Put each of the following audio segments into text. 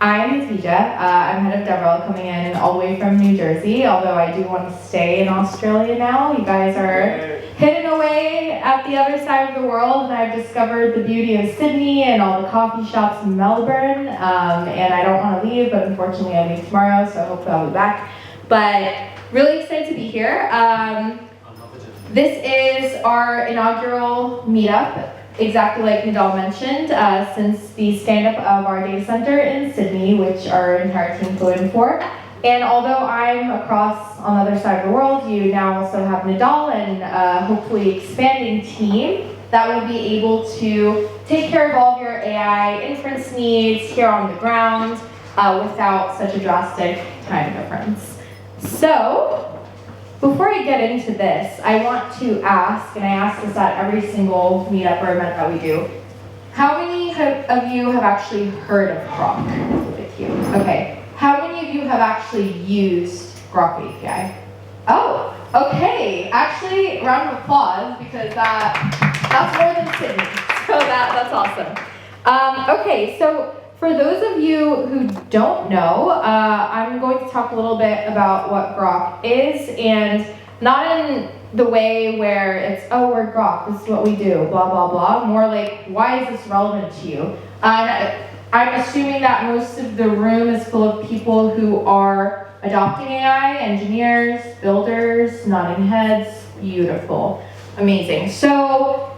I'm Hatice. I'm head of DevRel coming in all the way from New Jersey, although I do want to stay in Australia now. You guys are hidden away at the other side of the world, and I've discovered the beauty of Sydney and all the coffee shops in Melbourne, and I don't want to leave, but unfortunately I leave tomorrow, so hopefully I'll be back. But really excited to be here. This is our inaugural meetup. Exactly like Nadal mentioned, since the stand-up of our data center in Sydney, which our entire team flew in for. And although I'm across on the other side of the world, you now also have Nadal and hopefully expanding team that will be able to take care of all of your AI inference needs here on the ground without such a drastic time difference. So, before I get into this, I want to ask, and I ask this at every single meetup or event that we do, how many of you have actually heard of Groq? With you. Okay. How many of you have actually used Groq API? Oh, okay. Actually, round of applause, because that's more than Sydney. So that's awesome. Okay, so for those of you who don't know, I'm going to talk a little bit about what Groq is, and not in the way where it's, oh, we're Groq, this is what we do, blah, blah, blah. More like, why is this relevant to you? I'm assuming that most of the room is full of people who are adopting AI, engineers, builders, nodding heads, beautiful, amazing. So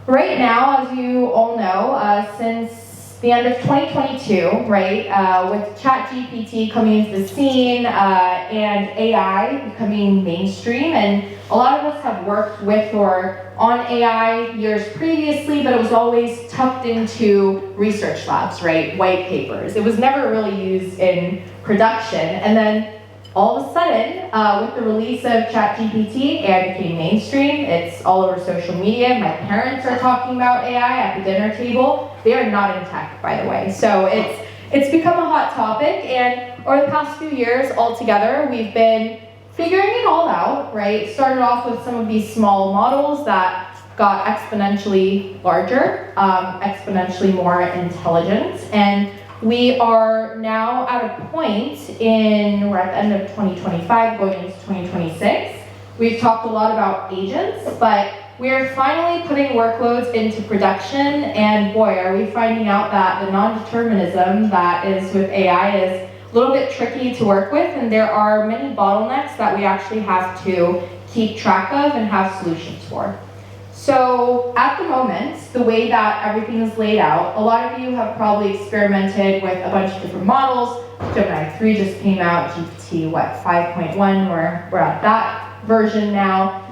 right now, as you all know, since the end of 2022, right, with ChatGPT coming into the scene and AI becoming mainstream, and a lot of us have worked with or on AI years previously, but it was always tucked into research labs, right, white papers. It was never really used in production, and then all of a sudden, with the release of ChatGPT, AI became mainstream. It's all over social media. My parents are talking about AI at the dinner table. They are not in tech, by the way. So it's become a hot topic, and over the past few years altogether, we've been figuring it all out, right? Started off with some of these small models that got exponentially larger, exponentially more intelligent, and we are now at a point we're at the end of 2025, going into 2026. We've talked a lot about agents, but we're finally putting workloads into production, and boy, are we finding out that the non-determinism that is with AI is a little bit tricky to work with, and there are many bottlenecks that we actually have to keep track of and have solutions for. So at the moment, the way that everything is laid out, a lot of you have probably experimented with a bunch of different models. Gemini 3 just came out, GPT, 5.1, we're at that version now.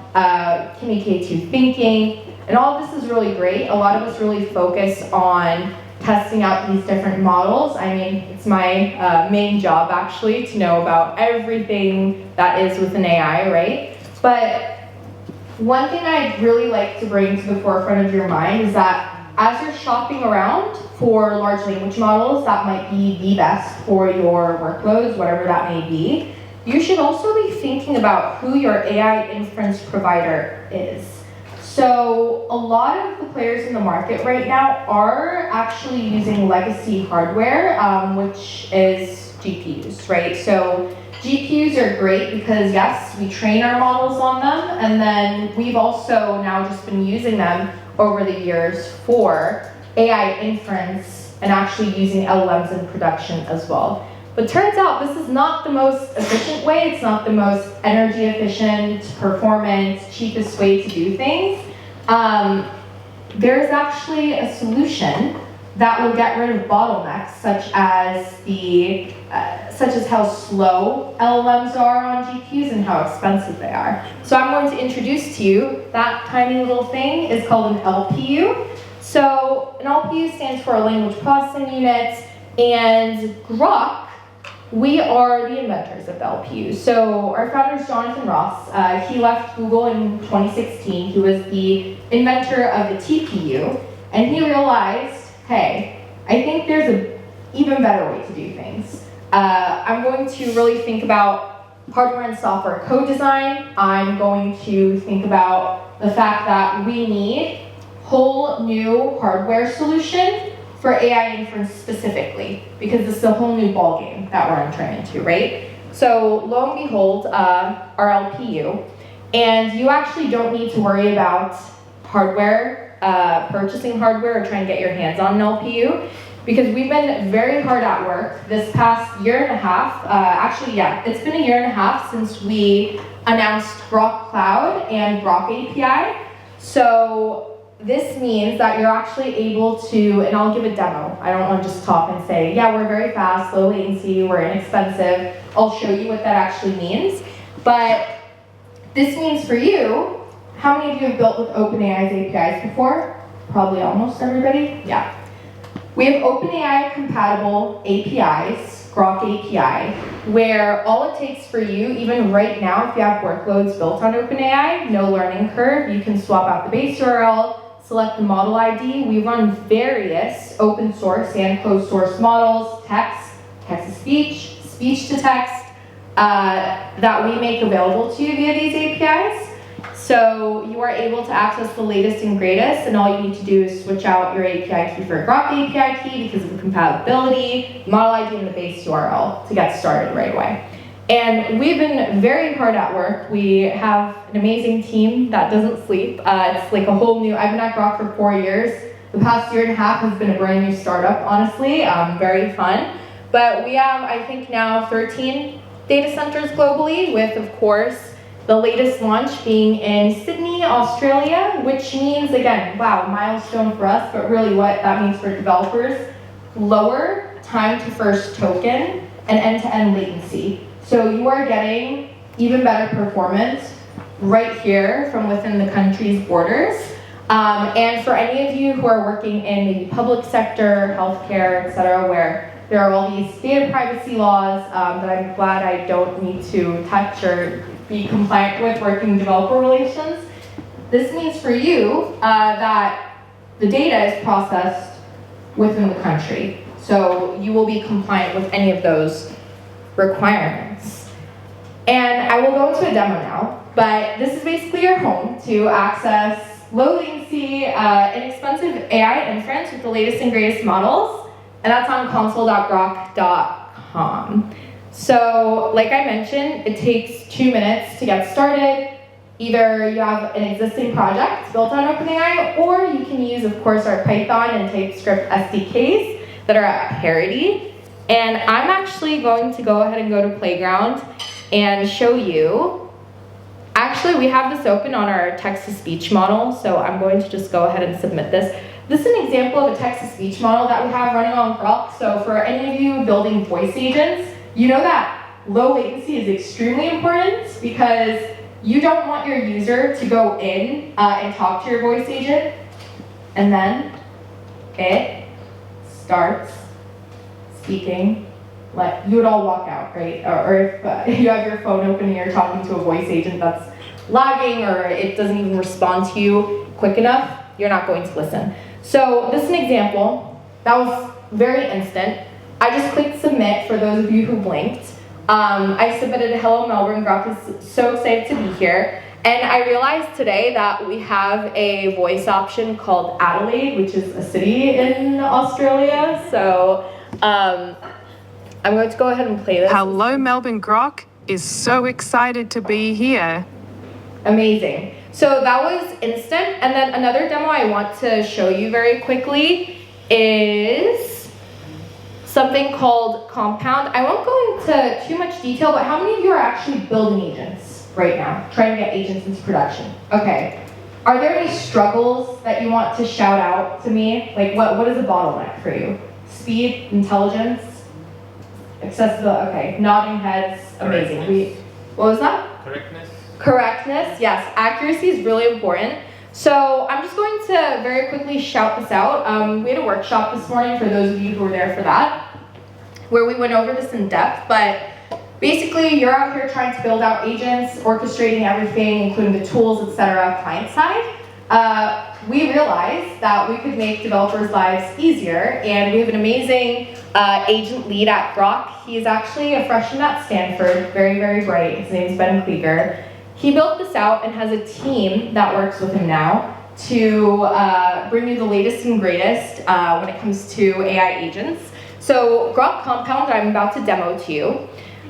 Kimi K2 thinking, and all of this is really great. A lot of us really focus on testing out these different models. I mean, it's my main job actually to know about everything that is within AI, right? But one thing I'd really like to bring to the forefront of your mind is that as you're shopping around for large language models that might be the best for your workloads, whatever that may be, you should also be thinking about who your AI inference provider is. So a lot of the players in the market right now are actually using legacy hardware, which is GPUs, right? So GPUs are great because, yes, we train our models on them, and then we've also now just been using them over the years for AI inference and actually using LLMs in production as well. But turns out this is not the most efficient way, it's not the most energy efficient, performance, cheapest way to do things. There's actually a solution that will get rid of bottlenecks, such as how slow LLMs are on GPUs and how expensive they are. So I'm going to introduce to you that tiny little thing is called an LPU. So an LPU stands for a language processing unit, and Groq, we are the inventors of the LPU. So our founder is Jonathan Ross. He left Google in 2016. He was the inventor of the TPU, and he realized, hey, I think there's an even better way to do things. I'm going to really think about hardware and software co-design. I'm going to think about the fact that we need whole new hardware solution for AI inference specifically, because this is a whole new ballgame that we're entering into, right? So lo and behold, our LPU, and you actually don't need to worry about hardware, purchasing hardware or trying to get your hands on an LPU, because we've been very hard at work this past year and a half. Actually, yeah, it's been a year and a half since we announced Groq Cloud and Groq API. So this means that you're actually able to, and I'll give a demo. I don't want to just talk and say, yeah, we're very fast, low latency, we're inexpensive. I'll show you what that actually means. But this means for you, how many of you have built with OpenAI's APIs before? Probably almost everybody, yeah. We have OpenAI compatible APIs, Groq API, where all it takes for you, even right now, if you have workloads built on OpenAI, no learning curve, you can swap out the base URL, select the model ID. We run various open source and closed source models, text, text-to-speech, speech-to-text, that we make available to you via these APIs. So you are able to access the latest and greatest, and all you need to do is switch out your API key for a Groq API key because of the compatibility, model ID, and the base URL to get started right away. And we've been very hard at work. We have an amazing team that doesn't sleep. It's like a whole new, I've been at Groq for 4 years. The past year and a half has been a brand new startup, honestly, very fun. But we have, I think now, 13 data centers globally, with, of course, the latest launch being in Sydney, Australia, which means, again, wow, milestone for us, but really what that means for developers, lower time to first token and end-to-end latency. So you are getting even better performance right here from within the country's borders. And for any of you who are working in the public sector, healthcare, et cetera, where there are all these data privacy laws that I'm glad I don't need to touch or be compliant with working developer relations. This means for you that the data is processed within the country. So you will be compliant with any of those requirements. And I will go into a demo now, but this is basically your home to access low latency, inexpensive AI inference with the latest and greatest models, and that's on console.groq.com. So, like I mentioned, it takes 2 minutes to get started. Either you have an existing project built on OpenAI, or you can use, of course, our Python and TypeScript SDKs that are at parity. And I'm actually going to go ahead and go to Playground and show you. Actually, we have this open on our text-to-speech model, so I'm going to just go ahead and submit this. This is an example of a text-to-speech model that we have running on Groq. So for any of you building voice agents, you know that low latency is extremely important because you don't want your user to go in and talk to your voice agent, and then it starts speaking. Like, you would all walk out, right? Or if you have your phone open and you're talking to a voice agent that's lagging or it doesn't even respond to you quick enough, you're not going to listen. So this is an example. That was very instant. I just clicked submit for those of you who blinked. I submitted a hello Melbourne. Groq is so excited to be here. And I realized today that we have a voice option called Adelaide, which is a city in Australia. So I'm going to go ahead and play this. Hello Melbourne, Groq is so excited to be here. Amazing. So that was instant. And then another demo I want to show you very quickly is something called Compound. I won't go into too much detail, but how many of you are actually building agents right now, trying to get agents into production? Okay. Are there any struggles that you want to shout out to me? Like what is a bottleneck for you? Speed, intelligence, accessibility, okay. Nodding heads, amazing. What was that? Correctness. Correctness, yes. Accuracy is really important. So I'm just going to very quickly shout this out. We had a workshop this morning for those of you who were there for that, where we went over this in depth, but basically you're out here trying to build out agents, orchestrating everything, including the tools, etc., client side. We realized that we could make developers' lives easier, and we have an amazing agent lead at Groq. He is actually a freshman at Stanford, very, very bright. His name is Ben Klieger. He built this out and has a team that works with him now to bring you the latest and greatest when it comes to AI agents. So Groq Compound, I'm about to demo to you,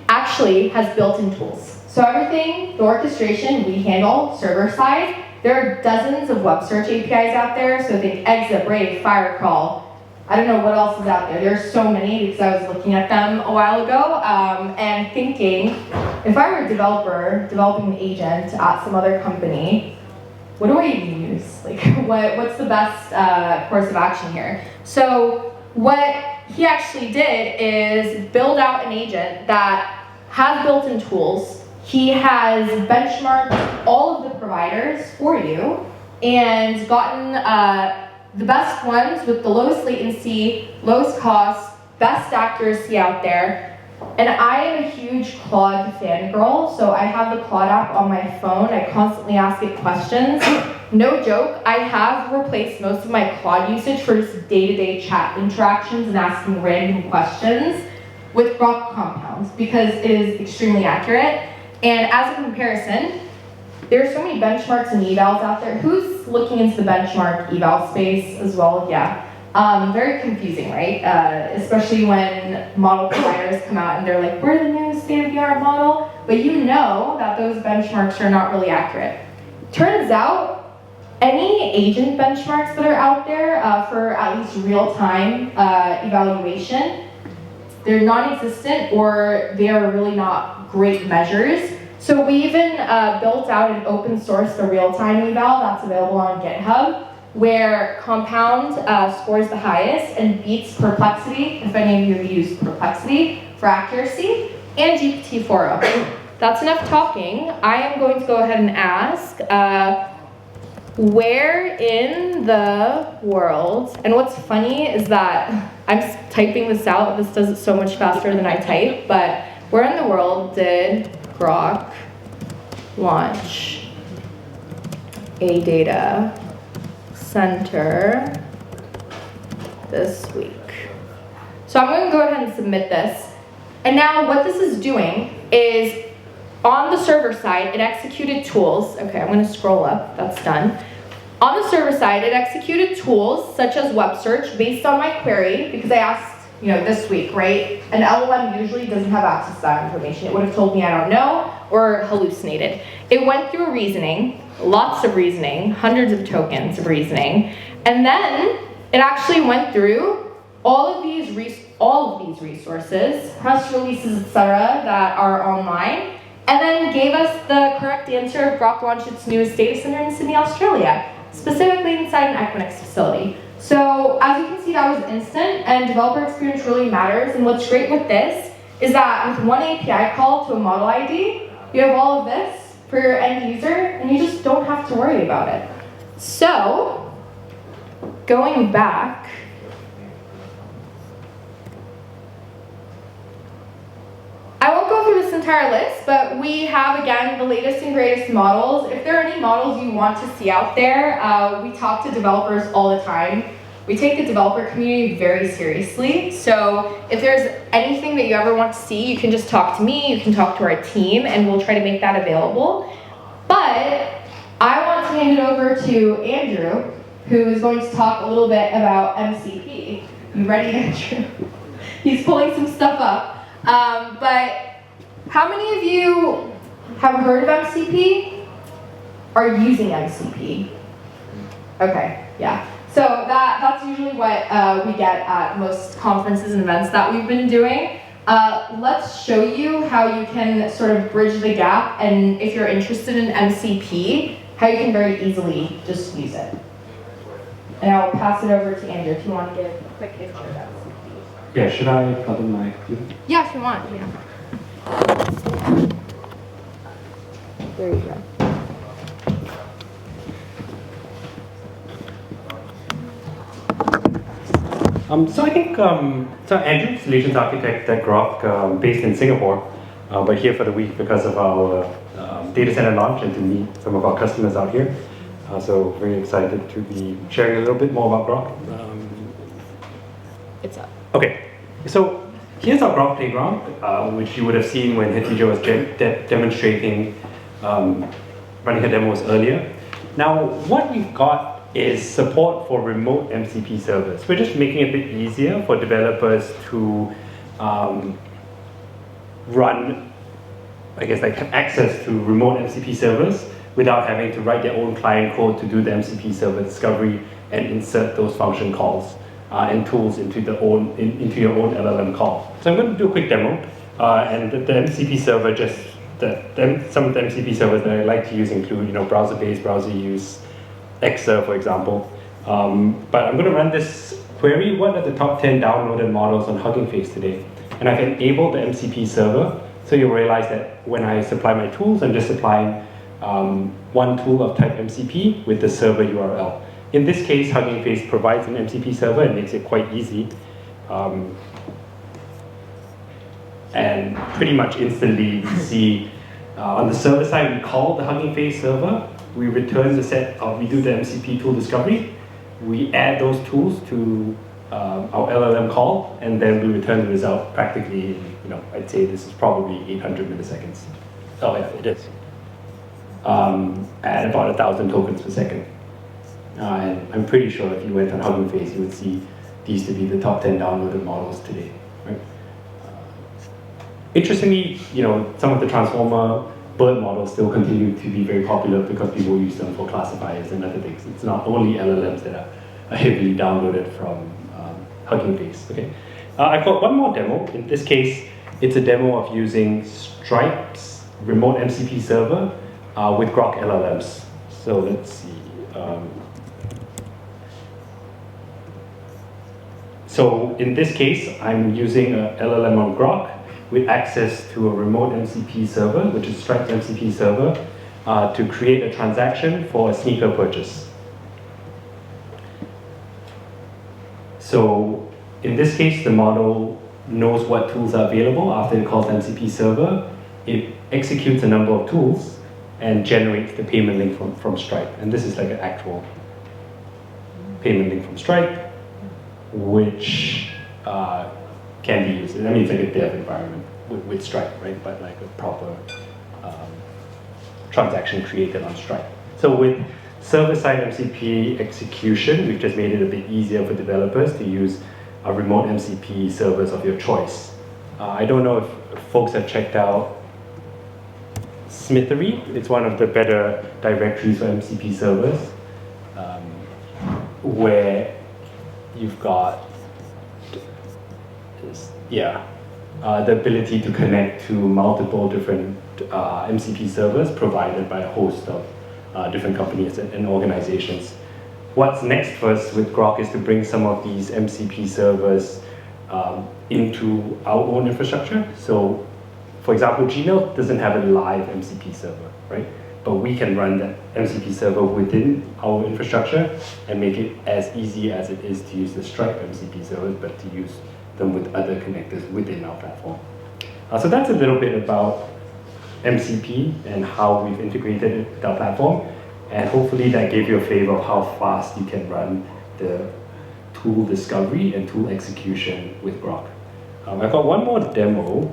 actually has built-in tools. So everything, the orchestration, we handle server side. There are dozens of web search APIs out there, so think Exit, Brave, Firecrawl. I don't know what else is out there. There's so many because I was looking at them a while ago and thinking, if I were a developer developing an agent at some other company, what do I even use? Like, what's the best course of action here? So what he actually did is build out an agent that has built-in tools. He has benchmarked all of the providers for you and gotten the best ones with the lowest latency, lowest cost, best accuracy out there. And I am a huge Claude fangirl, so I have the Claude app on my phone. I constantly ask it questions. No joke, I have replaced most of my Claude usage for just day-to-day chat interactions and asking random questions with Groq Compound because it is extremely accurate. And as a comparison, there are so many benchmarks and evals out there. Who's looking into the benchmark eval space as well? Yeah. Very confusing, right? Especially when model providers come out and they're like, we're the new state-of-the-art model, but you know that those benchmarks are not really accurate. Turns out, any agent benchmarks that are out there for at least real-time evaluation, they're non-existent or they are really not great measures. So we even built out an open source for real-time eval that's available on GitHub, where Compound scores the highest and beats Perplexity, if any of you have used Perplexity, for accuracy, and GPT-4o. That's enough talking. I am going to go ahead and ask, where in the world, and what's funny is that I'm typing this out, this does it so much faster than I type, but where in the world did Groq launch a data center this week? So I'm going to go ahead and submit this. And now what this is doing is on the server side, it executed tools. Okay, I'm going to scroll up. That's done. On the server side, it executed tools such as web search based on my query because I asked, this week, right? An LLM usually doesn't have access to that information. It would have told me I don't know or hallucinated. It went through reasoning, lots of reasoning, hundreds of tokens of reasoning, and then it actually went through all of these resources, press releases, etc., that are online, and then gave us the correct answer of Groq launched its newest data center in Sydney, Australia, specifically inside an Equinix facility. So as you can see, that was instant, and developer experience really matters. And what's great with this is that with one API call to a model ID, you have all of this for your end user, and you just don't have to worry about it. So going back, I won't go through this entire list, but we have, again, the latest and greatest models. If there are any models you want to see out there, we talk to developers all the time. We take the developer community very seriously. So if there's anything that you ever want to see, you can just talk to me, you can talk to our team, and we'll try to make that available. But I want to hand it over to Andrew, who is going to talk a little bit about MCP. You ready, Andrew? He's pulling some stuff up. But how many of you have heard of MCP? Are using MCP? Okay, yeah. So that's usually what we get at most conferences and events that we've been doing. Let's show you how you can sort of bridge the gap, and if you're interested in MCP, how you can very easily just use it. And I'll pass it over to Andrew if you want to give a quick intro to MCP. Yeah, should I plug in my computer? Yeah, if you want. Yeah. There you go. So I think, so Andrew, solutions architect at Groq, based in Singapore, but here for the week because of our data center launch and to meet some of our customers out here. So very excited to be sharing a little bit more about Groq. It's up. Okay, so here's our Groq playground, which you would have seen when Hatice was demonstrating, running her demos earlier. Now, what we've got is support for remote MCP servers. We're just making it a bit easier for developers to run, I guess, like have access to remote MCP servers without having to write their own client code to do the MCP server discovery and insert those function calls and tools into your own LLM call. So I'm going to do a quick demo, and the MCP server some of the MCP servers that I like to use include, browser-based, browser use, Xer, for example. But I'm going to run this query. What are the top 10 downloaded models on Hugging Face today? And I've enabled the MCP server, so you'll realize that when I supply my tools, I'm just supplying one tool of type MCP with the server URL. In this case, Hugging Face provides an MCP server and makes it quite easy. And pretty much instantly we see on the server side, we call the Hugging Face server, we return the we do the MCP tool discovery, we add those tools to our LLM call, and then we return the result practically, I'd say this is probably 800 milliseconds. Oh yeah, it is. At about 1,000 tokens per second. And I'm pretty sure if you went on Hugging Face, you would see these to be the top 10 downloaded models today. Right? Interestingly, some of the transformer BERT models still continue to be very popular because people use them for classifiers and other things. It's not only LLMs that are heavily downloaded from Hugging Face. Okay, I've got one more demo. In this case, it's a demo of using Stripe's remote MCP server with Groq LLMs. So let's see. So in this case, I'm using a LLM on Groq with access to a remote MCP server, which is Stripe's MCP server, to create a transaction for a sneaker purchase. So in this case, the model knows what tools are available after it calls the MCP server. It executes a number of tools and generates the payment link from Stripe. And this is like an actual payment link from Stripe, which can be used. I mean, it's like a dev environment with Stripe, right? But like a proper transaction created on Stripe. So with server-side MCP execution, we've just made it a bit easier for developers to use remote MCP servers of your choice. I don't know if folks have checked out Smithery. It's one of the better directories for MCP servers, where you've got the ability to connect to multiple different MCP servers provided by a host of different companies and organizations. What's next for us with Groq is to bring some of these MCP servers into our own infrastructure. So, for example, Gmail doesn't have a live MCP server, right? But we can run that MCP server within our infrastructure and make it as easy as it is to use the Stripe MCP servers, but to use them with other connectors within our platform. So that's a little bit about MCP and how we've integrated it with our platform. And hopefully that gave you a flavor of how fast you can run the tool discovery and tool execution with Groq. I've got one more demo.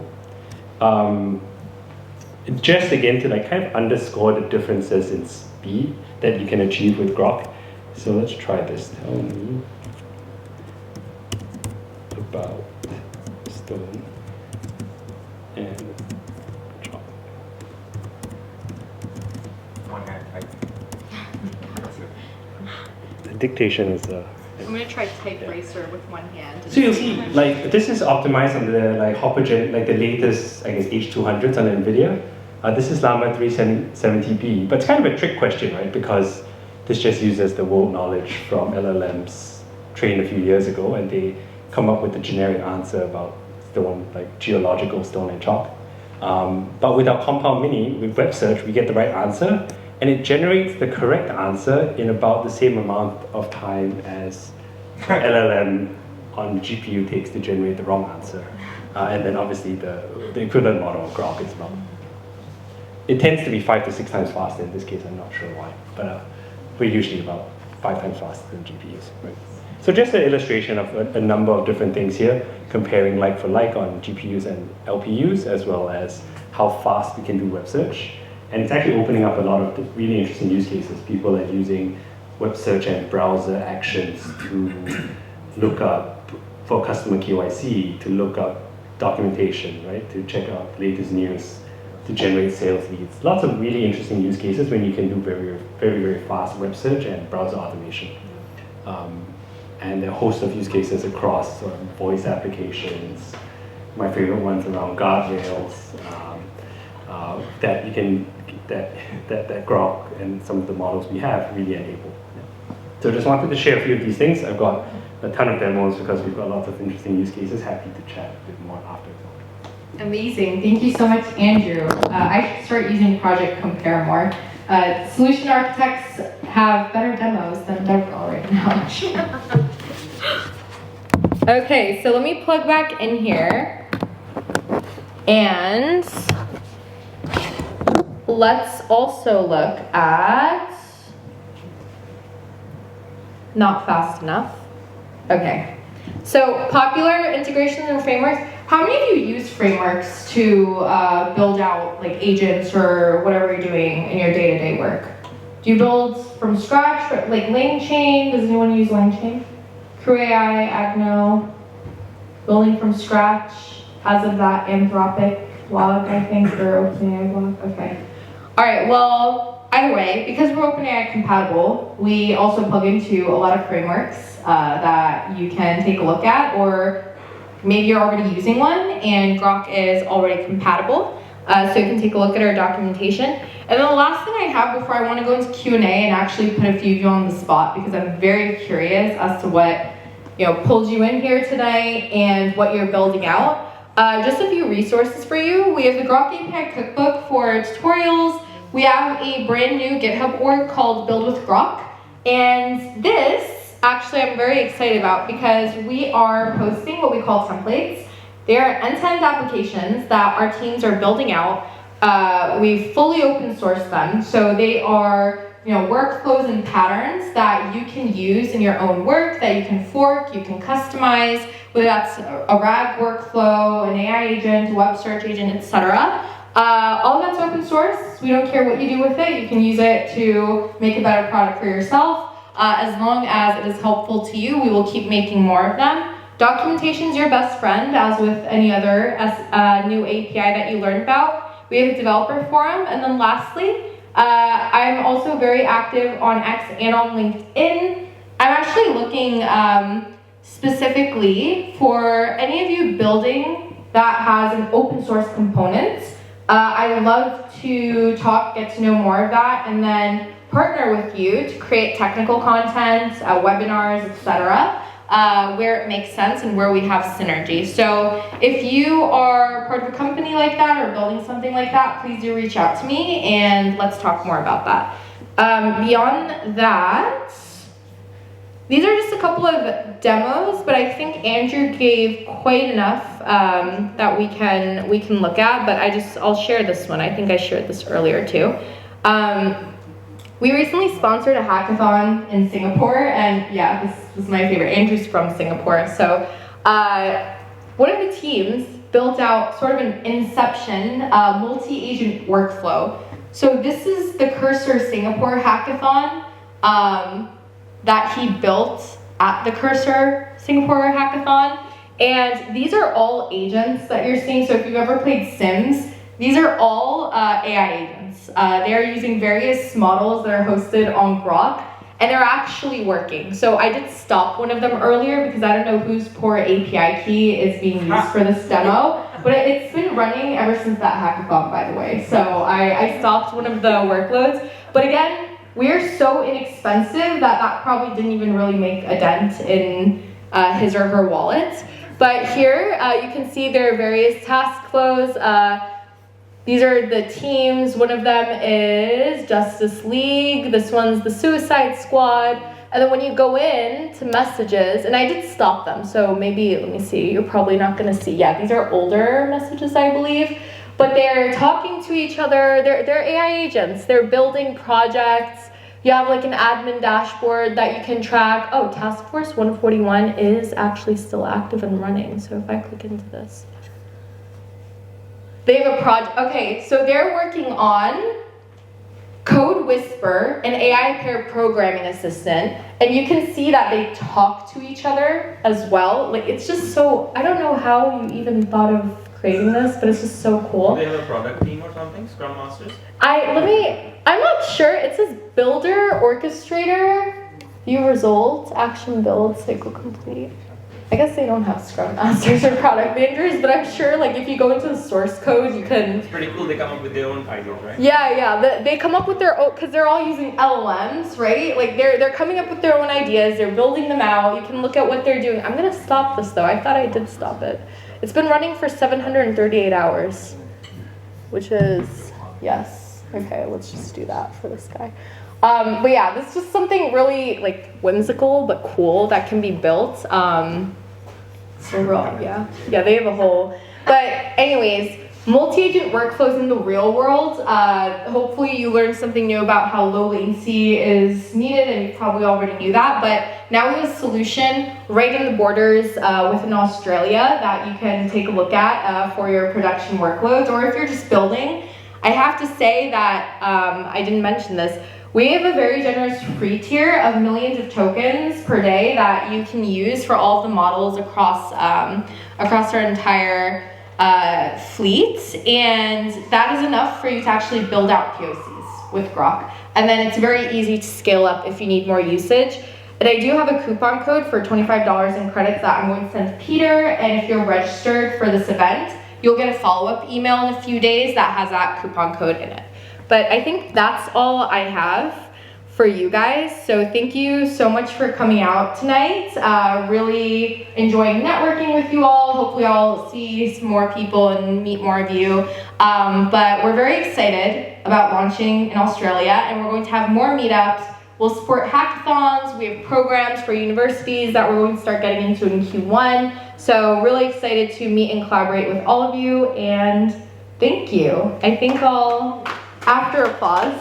Just again to like kind of underscore the differences in speed that you can achieve with Groq. So let's try this. Tell me about stone and chalk. One hand type. The dictation is I'm going to try type racer with one hand. so you'll see, like, this is optimized on the like Hopper like the latest, I guess, H200s on NVIDIA. This is Llama 370B, but it's kind of a trick question, right? Because this just uses the world knowledge from LLMs trained a few years ago, and they come up with a generic answer about stone, like geological stone and chalk. But with our Compound Mini, with web search, we get the right answer, and it generates the correct answer in about the same amount of time as LLM on GPU takes to generate the wrong answer. And then obviously the equivalent model of Groq is not. It tends to be 5 to 6 times faster. In this case, I'm not sure why, but we're usually about 5 times faster than GPUs. Right? So just an illustration of a number of different things here, comparing like for like on GPUs and LPUs, as well as how fast we can do web search. And it's actually opening up a lot of really interesting use cases. People are using web search and browser actions to look up for customer KYC, to look up documentation, right? To check out latest news, to generate sales leads. Lots of really interesting use cases when you can do very, very, very fast web search and browser automation. And a host of use cases across voice applications. My favorite ones around guardrails that you can that Groq and some of the models we have really enable. So just wanted to share a few of these things. I've got a ton of demos because we've got lots of interesting use cases. Happy to chat a bit more after. Amazing. Thank you so much, Andrew. I should start using Project Compare more. Solution architects have better demos than DevRel right now. Okay, so let me plug back in here. And let's also look at, not fast enough. Okay, so popular integrations and frameworks. How many of you use frameworks to build out like agents or whatever you're doing in your day-to-day work? Do you build from scratch, like LangChain? Does anyone use LangChain? Groq API, Agno, building from scratch as of that Anthropic blog, I think, or OpenAI blog? Okay. All right, well, either way, because we're OpenAI compatible, we also plug into a lot of frameworks that you can take a look at, or maybe you're already using one and Groq is already compatible, so you can take a look at our documentation. And then the last thing I have before I want to go into Q&A and actually put a few of you on the spot, because I'm very curious as to what pulled you in here today and what you're building out. Just a few resources for you. We have the Groq API cookbook for tutorials. We have a brand new GitHub org called Build with Groq. And this, actually, I'm very excited about because we are posting what we call templates. They are end-to-end applications that our teams are building out. We've fully open sourced them. So they are workflows and patterns that you can use in your own work, that you can fork, you can customize, whether that's a RAG workflow, an AI agent, web search agent, etc. All of that's open source. We don't care what you do with it. You can use it to make a better product for yourself. As long as it is helpful to you, we will keep making more of them. Documentation is your best friend, as with any other new API that you learn about. We have a developer forum. And then lastly, I'm also very active on X and on LinkedIn. I'm actually looking specifically for any of you building that has an open source component. I would love to get to know more of that, and then partner with you to create technical content, webinars, etc., where it makes sense and where we have synergy. So if you are part of a company like that or building something like that, please do reach out to me and let's talk more about that. Beyond that, these are just a couple of demos, but I think Andrew gave quite enough that we can look at, but I'll share this one. I think I shared this earlier too. We recently sponsored a hackathon in Singapore, and yeah, this is my favorite. Andrew's from Singapore. So one of the teams built out sort of an inception multi-agent workflow. So this is the Cursor Singapore hackathon that he built at the Cursor Singapore hackathon. And these are all agents that you're seeing. So if you've ever played Sims, these are all AI agents. They are using various models that are hosted on Groq, and they're actually working. So I did stop one of them earlier because I don't know whose poor API key is being used for this demo, but it's been running ever since that hackathon, by the way. So I stopped one of the workloads. But again, we're so inexpensive that probably didn't even really make a dent in his or her wallet. But here you can see there are various task flows. These are the teams. One of them is Justice League. This one's the Suicide Squad. And then when you go in to messages, and I did stop them, so maybe, let me see, you're probably not gonna see. Yeah, these are older messages, I believe. But they're talking to each other. They're AI agents. They're building projects. You have like an admin dashboard that you can track. Oh, Task Force 141 is actually still active and running. So if I click into this. They have a project. Okay, so they're working on Code Whisper, an AI paired programming assistant, and you can see that they talk to each other as well. Like, it's just so, I don't know how you even thought of creating this, but it's just so cool. Do they have a product team or something? Scrum Masters? I'm not sure. It says builder, orchestrator, view results, action build, cycle complete. I guess they don't have Scrum Masters or product managers, but I'm sure like if you go into the source code, you can. It's pretty cool. They come up with their own ideas, right? Yeah. They come up with their own, because they're all using LLMs, right? Like they're coming up with their own ideas. They're building them out. You can look at what they're doing. I'm gonna stop this though. I thought I did stop it. It's been running for 738 hours, which is yes. Okay, let's just do that for this guy. But yeah, this is just something really like whimsical but cool that can be built. So yeah, they have a whole. But anyways, multi-agent workflows in the real world. Hopefully you learned something new about how low latency is needed, and you probably already knew that. But now we have a solution right in the borders within Australia that you can take a look at for your production workloads, or if you're just building. I have to say that I didn't mention this. We have a very generous free tier of millions of tokens per day that you can use for all of the models across our entire fleet, and that is enough for you to actually build out POCs with Groq. And then it's very easy to scale up if you need more usage. And I do have a coupon code for $25 in credits that I'm going to send to Peter, and if you're registered for this event, you'll get a follow-up email in a few days that has that coupon code in it. But I think that's all I have for you guys. So thank you so much for coming out tonight. Really enjoying networking with you all. Hopefully I'll see some more people and meet more of you. But we're very excited about launching in Australia, and we're going to have more meetups. We'll support hackathons. We have programs for universities that we're going to start getting into in Q1. So really excited to meet and collaborate with all of you, and thank you. I think I'll, after applause.